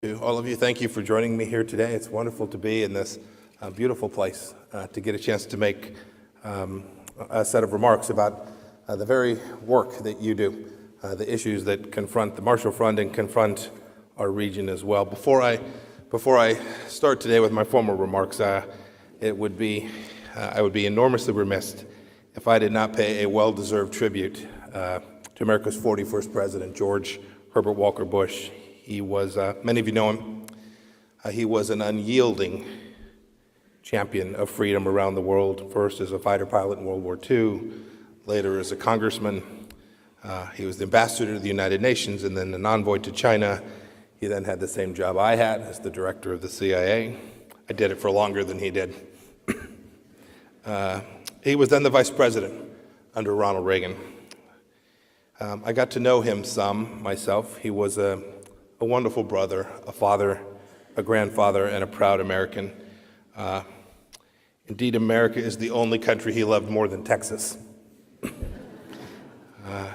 To all of you, thank you for joining me here today. It's wonderful to be in this beautiful place to get a chance to make a set of remarks about the very work that you do, the issues that confront the Marshall Front and confront our region as well. Before I start today with my formal remarks, I would be enormously remiss if I did not pay a well-deserved tribute to America's 41st President, George Herbert Walker Bush. He was, many of you know him, he was an unyielding champion of freedom around the world, first as a fighter pilot in World War II, later as a congressman. He was the ambassador to the United Nations and then an envoy to China. He then had the same job I had as the director of the CIA. I did it for longer than he did. He was then the vice president under Ronald Reagan. I got to know him some myself. He was a wonderful brother, a father, a grandfather, and a proud American. Indeed, America is the only country he loved more than Texas. I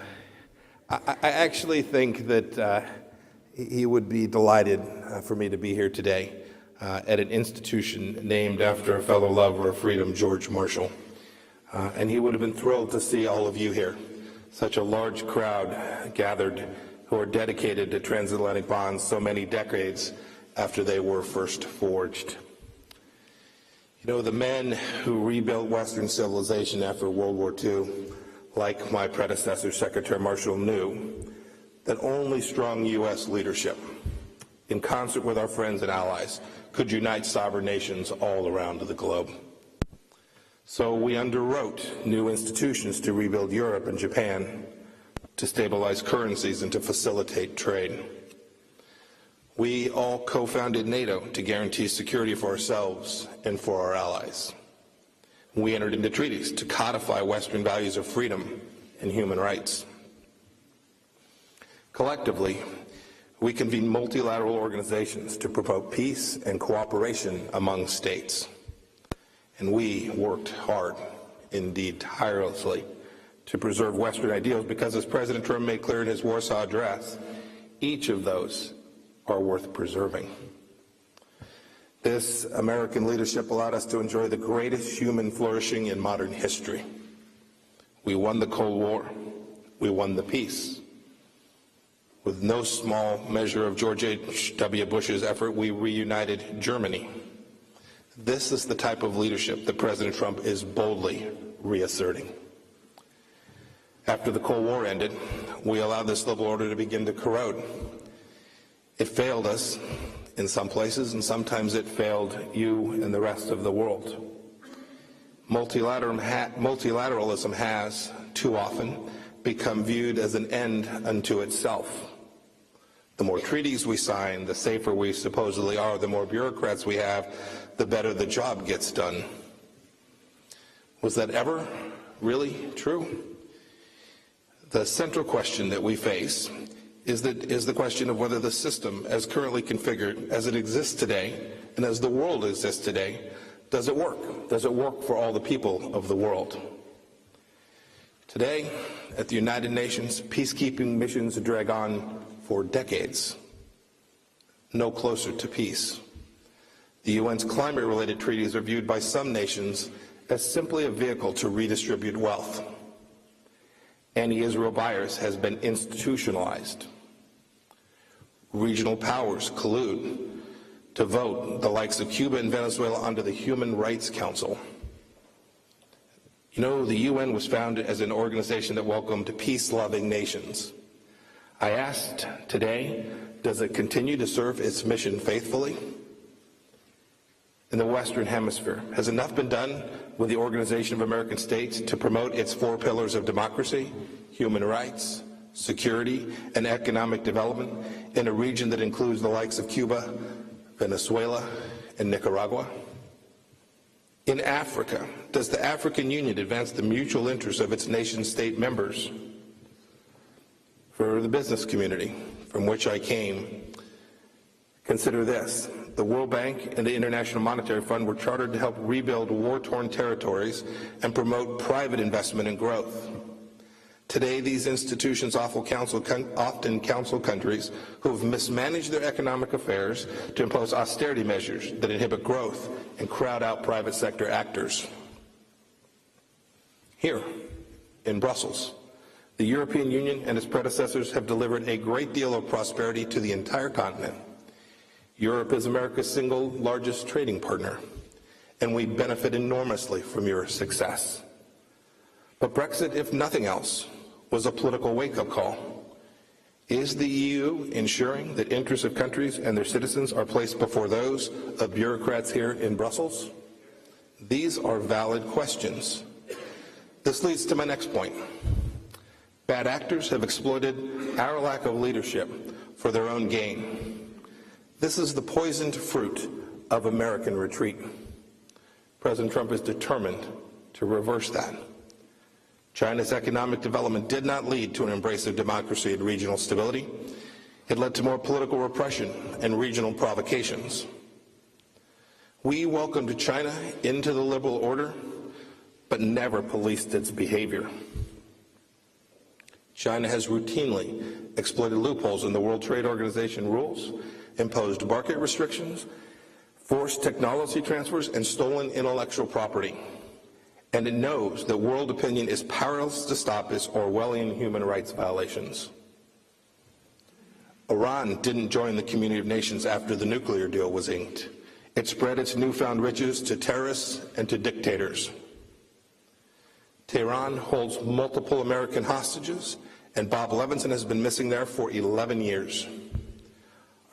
actually think that he would be delighted for me to be here today at an institution named after a fellow lover of freedom, George Marshall. And he would have been thrilled to see all of you here. Such a large crowd gathered who are dedicated to transatlantic bonds so many decades after they were first forged. You know, the men who rebuilt Western civilization after World War II, like my predecessor, Secretary Marshall, knew that only strong U.S. leadership, in concert with our friends and allies, could unite sovereign nations all around the globe. So we underwrote new institutions to rebuild Europe and Japan, to stabilize currencies and to facilitate trade. We all co-founded NATO to guarantee security for ourselves and for our allies. We entered into treaties to codify Western values of freedom and human rights. Collectively, we convened multilateral organizations to promote peace and cooperation among states. And we worked hard, indeed tirelessly, to preserve Western ideals because, as President Trump made clear in his Warsaw Address, each of those are worth preserving. This American leadership allowed us to enjoy the greatest human flourishing in modern history. We won the Cold War. We won the peace. With no small measure of George H.W. Bush's effort, we reunited Germany. This is the type of leadership that President Trump is boldly reasserting. After the Cold War ended, we allowed this liberal order to begin to corrode. It failed us in some places, and sometimes it failed you and the rest of the world. Multilateralism has, too often, become viewed as an end unto itself. The more treaties we sign, the safer we supposedly are, the more bureaucrats we have, the better the job gets done. Was that ever really true? The central question that we face is the question of whether the system, as currently configured, as it exists today, and as the world exists today, does it work? Does it work for all the people of the world? Today, at the United Nations, peacekeeping missions drag on for decades, no closer to peace. The UN's climate-related treaties are viewed by some nations as simply a vehicle to redistribute wealth. Anti-Israel bias has been institutionalized. Regional powers collude to vote the likes of Cuba and Venezuela onto the Human Rights Council. You know, the UN was founded as an organization that welcomed peace-loving nations. I asked today, does it continue to serve its mission faithfully? In the Western Hemisphere, has enough been done with the Organization of American States to promote its 4 pillars of democracy, human rights, security, and economic development in a region that includes the likes of Cuba, Venezuela, and Nicaragua? In Africa, does the African Union advance the mutual interests of its nation-state members? For the business community from which I came, consider this. The World Bank and the International Monetary Fund were chartered to help rebuild war-torn territories and promote private investment and growth. Today, these institutions often counsel countries who have mismanaged their economic affairs to impose austerity measures that inhibit growth and crowd out private sector actors. Here, in Brussels, the European Union and its predecessors have delivered a great deal of prosperity to the entire continent. Europe is America's single largest trading partner, and we benefit enormously from your success. But Brexit, if nothing else, was a political wake-up call. Is the EU ensuring that interests of countries and their citizens are placed before those of bureaucrats here in Brussels? These are valid questions. This leads to my next point. Bad actors have exploited our lack of leadership for their own gain. This is the poisoned fruit of American retreat. President Trump is determined to reverse that. China's economic development did not lead to an embrace of democracy and regional stability. It led to more political repression and regional provocations. We welcomed China into the liberal order, but never policed its behavior. China has routinely exploited loopholes in the World Trade Organization rules, imposed market restrictions, forced technology transfers, and stolen intellectual property. And it knows that world opinion is powerless to stop its Orwellian human rights violations. Iran didn't join the community of nations after the nuclear deal was inked. It spread its newfound riches to terrorists and to dictators. Tehran holds multiple American hostages, and Bob Levinson has been missing there for 11 years.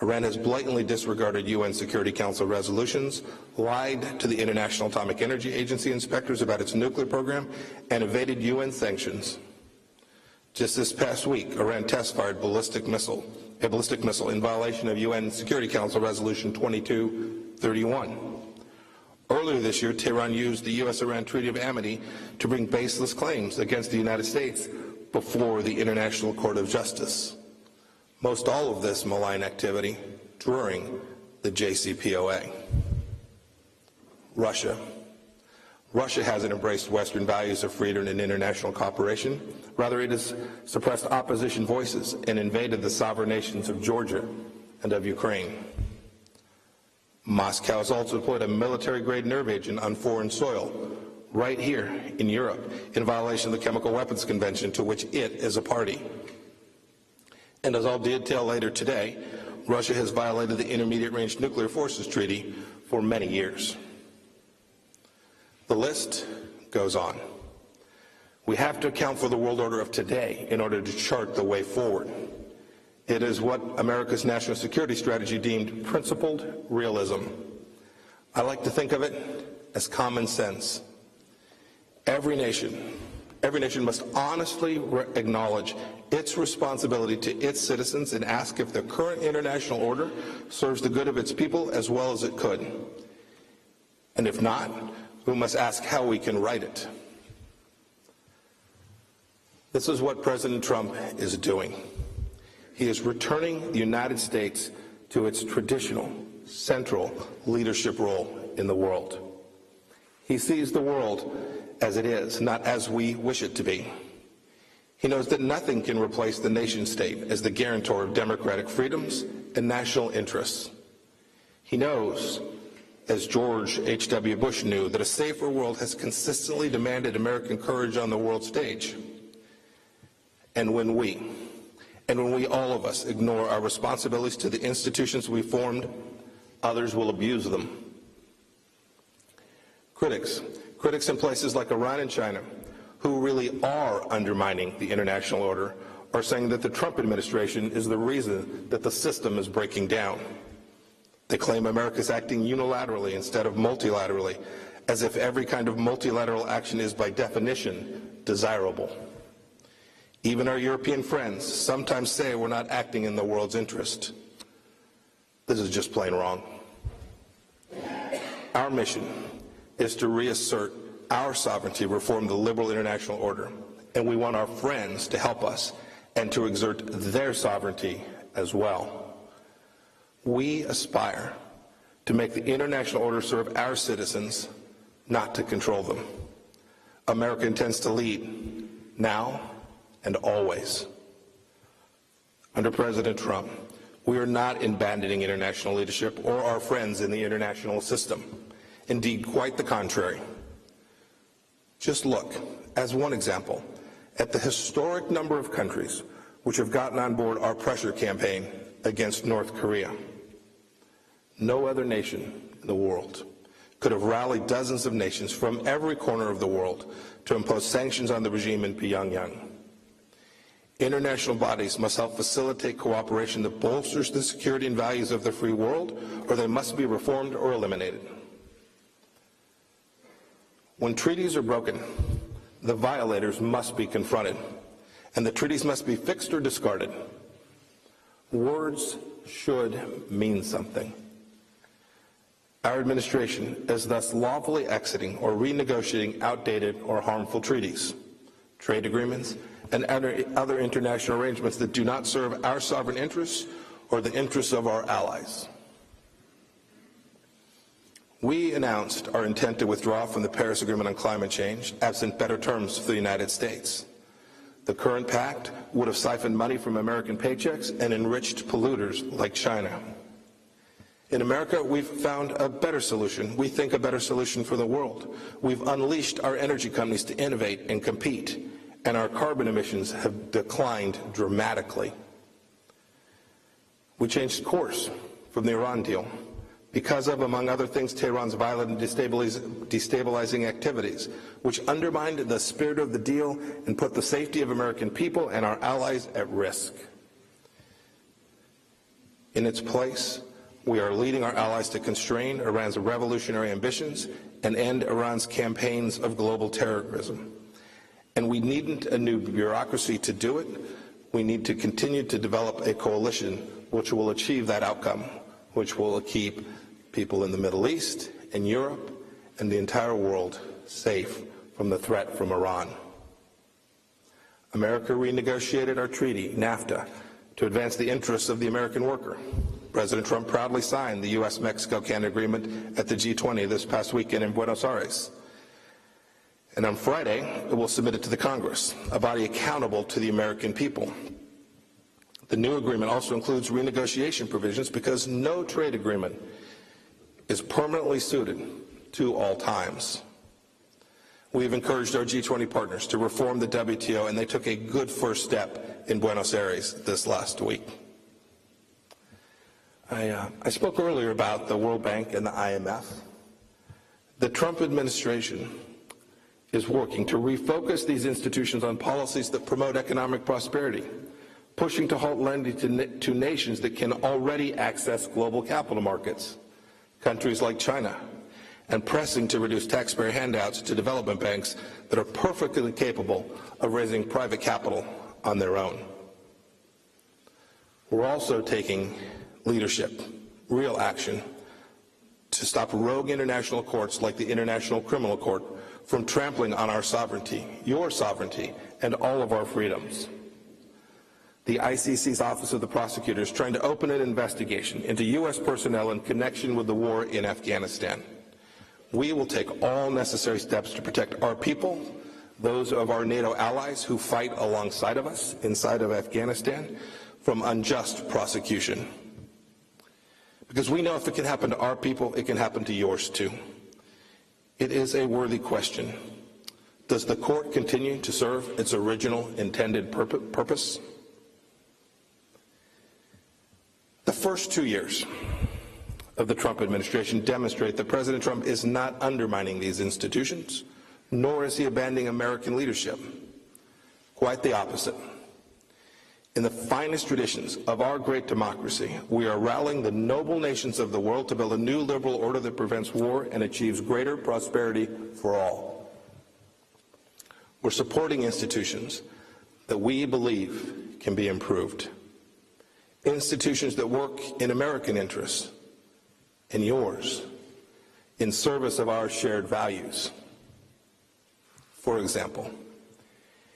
Iran has blatantly disregarded UN Security Council resolutions, lied to the International Atomic Energy Agency inspectors about its nuclear program, and evaded UN sanctions. Just this past week, Iran test-fired a ballistic missile in violation of UN Security Council Resolution 2231. Earlier this year, Tehran used the U.S.-Iran Treaty of Amity to bring baseless claims against the United States before the International Court of Justice. Most all of this malign activity during the JCPOA. Russia. Russia hasn't embraced Western values of freedom and international cooperation. Rather, it has suppressed opposition voices and invaded the sovereign nations of Georgia and of Ukraine. Moscow has also deployed a military-grade nerve agent on foreign soil, right here in Europe, in violation of the Chemical Weapons Convention, to which it is a party. And as I'll detail later today, Russia has violated the Intermediate-Range Nuclear Forces Treaty for many years. The list goes on. We have to account for the world order of today in order to chart the way forward. It is what America's national security strategy deemed principled realism. I like to think of it as common sense. Every nation must honestly acknowledge its responsibility to its citizens and ask if the current international order serves the good of its people as well as it could. And if not, we must ask how we can right it. This is what President Trump is doing. He is returning the United States to its traditional, central leadership role in the world. He sees the world as it is, not as we wish it to be. He knows that nothing can replace the nation-state as the guarantor of democratic freedoms and national interests. He knows, as George H.W. Bush knew, that a safer world has consistently demanded American courage on the world stage. And when we, all of us, ignore our responsibilities to the institutions we formed, others will abuse them. Critics in places like Iran and China, who really are undermining the international order, are saying that the Trump administration is the reason that the system is breaking down. They claim America is acting unilaterally instead of multilaterally, as if every kind of multilateral action is by definition desirable. Even our European friends sometimes say we're not acting in the world's interest. This is just plain wrong. Our mission is to reassert our sovereignty, reform the liberal international order, and we want our friends to help us and to exert their sovereignty as well. We aspire to make the international order serve our citizens, not to control them. America intends to lead now and always. Under President Trump, we are not abandoning international leadership or our friends in the international system. Indeed, quite the contrary. Just look, as one example, at the historic number of countries which have gotten on board our pressure campaign against North Korea. No other nation in the world could have rallied dozens of nations from every corner of the world to impose sanctions on the regime in Pyongyang. International bodies must help facilitate cooperation that bolsters the security and values of the free world, or they must be reformed or eliminated. When treaties are broken, the violators must be confronted, and the treaties must be fixed or discarded. Words should mean something. Our administration is thus lawfully exiting or renegotiating outdated or harmful treaties, trade agreements, and other international arrangements that do not serve our sovereign interests or the interests of our allies. We announced our intent to withdraw from the Paris Agreement on climate change, absent better terms for the United States. The current pact would have siphoned money from American paychecks and enriched polluters like China. In America, we've found a better solution. We think a better solution for the world. We've unleashed our energy companies to innovate and compete, and our carbon emissions have declined dramatically. We changed course from the Iran deal because of, among other things, Tehran's violent and destabilizing activities, which undermined the spirit of the deal and put the safety of American people and our allies at risk. In its place, we are leading our allies to constrain Iran's revolutionary ambitions and end Iran's campaigns of global terrorism. And we needn't a new bureaucracy to do it. We need to continue to develop a coalition which will achieve that outcome, which will keep people in the Middle East and Europe and the entire world safe from the threat from Iran. America renegotiated our treaty, NAFTA, to advance the interests of the American worker. President Trump proudly signed the U.S.-Mexico-Canada agreement at the G20 this past weekend in Buenos Aires. And on Friday, it will submit it to the Congress, a body accountable to the American people. The new agreement also includes renegotiation provisions because no trade agreement is permanently suited to all times. We've encouraged our G20 partners to reform the WTO, and they took a good first step in Buenos Aires this last week. I spoke earlier about the World Bank and the IMF. The Trump administration is working to refocus these institutions on policies that promote economic prosperity, pushing to halt lending to nations that can already access global capital markets, countries like China, and pressing to reduce taxpayer handouts to development banks that are perfectly capable of raising private capital on their own. We're also taking leadership, real action, to stop rogue international courts like the International Criminal Court from trampling on our sovereignty, your sovereignty, and all of our freedoms. The ICC's Office of the Prosecutor is trying to open an investigation into U.S. personnel in connection with the war in Afghanistan. We will take all necessary steps to protect our people, those of our NATO allies who fight alongside of us inside of Afghanistan, from unjust prosecution. Because we know if it can happen to our people, it can happen to yours too. It is a worthy question. Does the court continue to serve its original intended purpose? The first 2 years of the Trump administration demonstrate that President Trump is not undermining these institutions, nor is he abandoning American leadership. Quite the opposite. In the finest traditions of our great democracy, we are rallying the noble nations of the world to build a new liberal order that prevents war and achieves greater prosperity for all. We're supporting institutions that we believe can be improved. Institutions that work in American interests and yours, in service of our shared values. For example,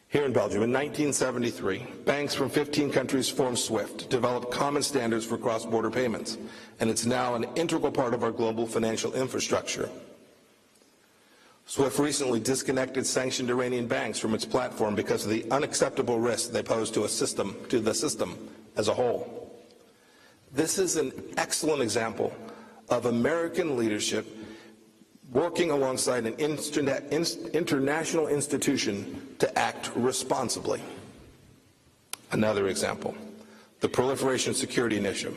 here in Belgium, in 1973, banks from 15 countries formed SWIFT, developed common standards for cross-border payments, and it's now an integral part of our global financial infrastructure. SWIFT recently disconnected sanctioned Iranian banks from its platform because of the unacceptable risk they pose to the system as a whole. This is an excellent example of American leadership working alongside an international institution to act responsibly. Another example, the Proliferation Security Initiative,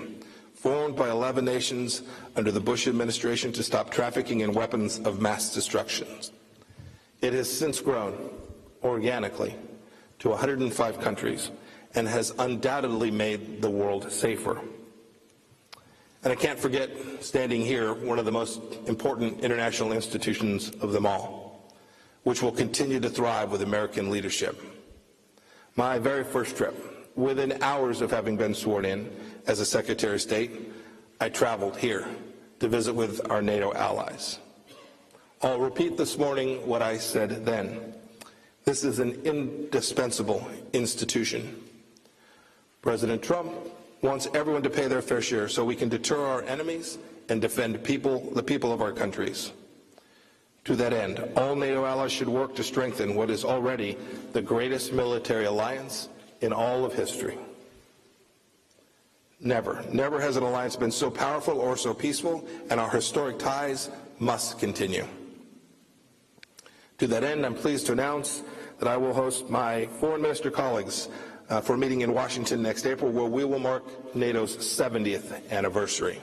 formed by 11 nations under the Bush administration to stop trafficking in weapons of mass destruction. It has since grown organically to 105 countries and has undoubtedly made the world safer. And I can't forget, standing here, one of the most important international institutions of them all, which will continue to thrive with American leadership. My very first trip, within hours of having been sworn in as a Secretary of State, I traveled here to visit with our NATO allies. I'll repeat this morning what I said then. This is an indispensable institution. President Trump wants everyone to pay their fair share so we can deter our enemies and defend the people of our countries. To that end, all NATO allies should work to strengthen what is already the greatest military alliance in all of history. Never has an alliance been so powerful or so peaceful, and our historic ties must continue. To that end, I'm pleased to announce that I will host my foreign minister colleagues for a meeting in Washington next April, where we will mark NATO's 70th anniversary.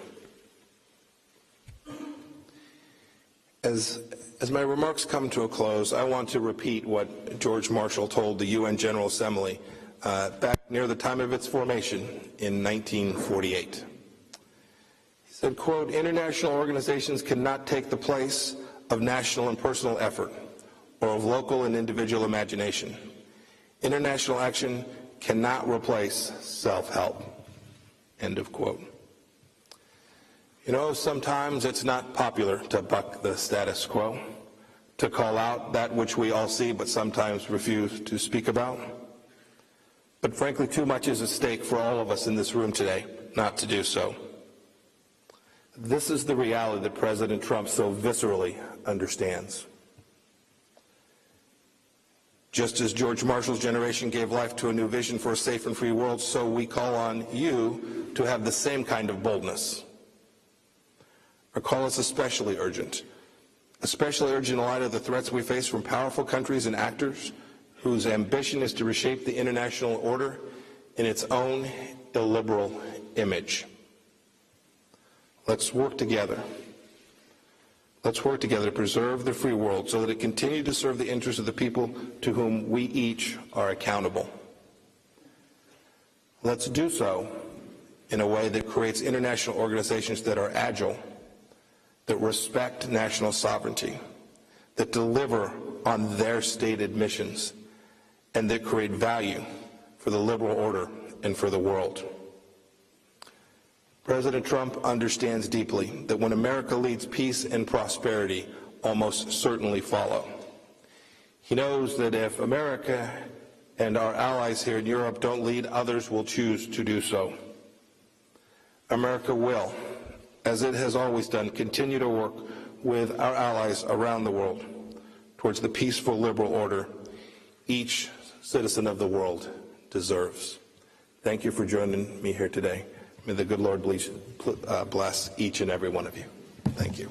As my remarks come to a close, I want to repeat what George Marshall told the UN General Assembly back near the time of its formation in 1948. He said, quote, "International organizations cannot take the place of national and personal effort or of local and individual imagination. International action cannot replace self-help," end of quote. You know, sometimes it's not popular to buck the status quo, to call out that which we all see but sometimes refuse to speak about. But frankly, too much is at stake for all of us in this room today not to do so. This is the reality that President Trump so viscerally understands. Just as George Marshall's generation gave life to a new vision for a safe and free world, so we call on you to have the same kind of boldness. Our call is especially urgent in light of the threats we face from powerful countries and actors whose ambition is to reshape the international order in its own illiberal image. Let's work together. Let's work together to preserve the free world so that it continue to serve the interests of the people to whom we each are accountable. Let's do so in a way that creates international organizations that are agile, that respect national sovereignty, that deliver on their stated missions, and that create value for the liberal order and for the world. President Trump understands deeply that when America leads, peace and prosperity almost certainly follow. He knows that if America and our allies here in Europe don't lead, others will choose to do so. America will, as it has always done, continue to work with our allies around the world towards the peaceful liberal order each citizen of the world deserves. Thank you for joining me here today. May the good Lord bless each and every one of you. Thank you.